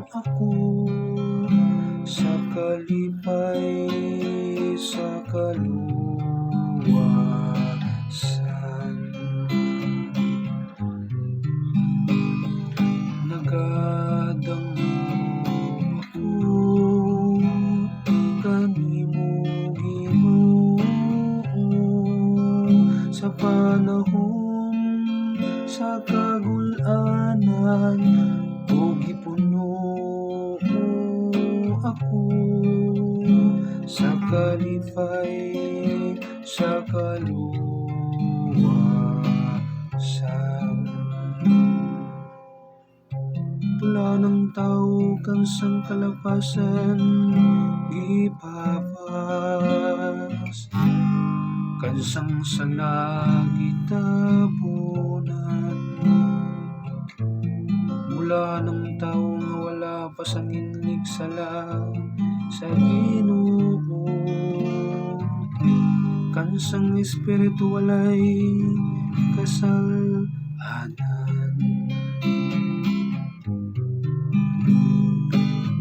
ako sa kalipay, sa kaluwasan. Nagadango ako kanimo Ginoo sa panahon sa kagul-anan, ug gipuno ako sa kalipay, sa kaluwasan. Tula ng tao kang sang kalapasan gipapas, kansang sala gitabunan. Mula ng tao nga wala pa sang inlig sala sa Ginoo, kansang espiritu walay kasalanan.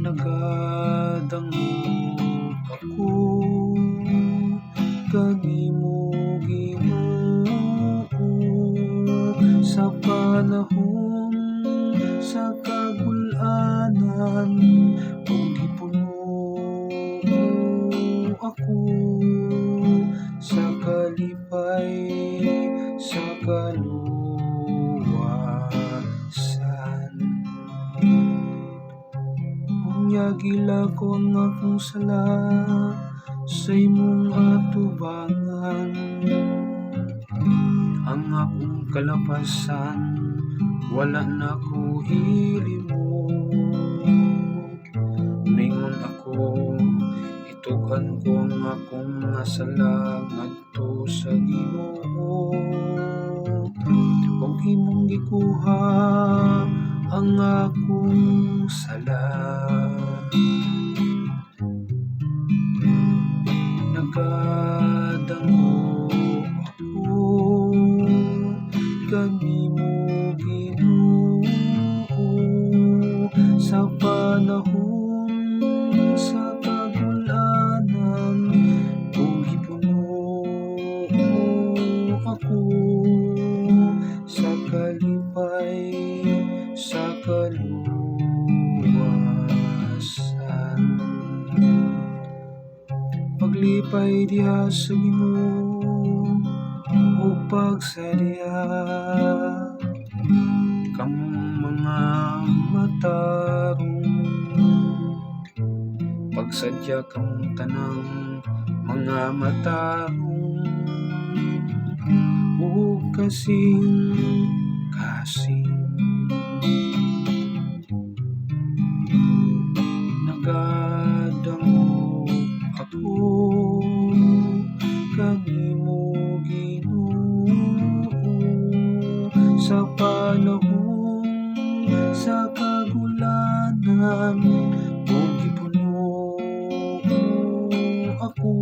Nagadango ako kanimo Ginoo sa panahon sa kagul-anan, ug gipuno ako sa kalipay, sa kaluwasan. Unya gila ko ang akong sala sa imong atubangan, ang akong kalapasan wala na ko hilimo. Mingon ako, itugan ko ang akong nasala ngadto sa Ginoo, ug imong gikuha ang akong sala. Nagadango ako kanimo Ginoo sa panahon sa kagul-anan, ug gipuno ako sa kalipay, sa kaluwasan. Paglipay diha sa Ginoo o pagsadya kamong mga matarong, pagsadya kamong tanang mga matarong, o kasing nagadango ako kanimo Ginoo sa panahon sa kagulanan, ug gipuno ako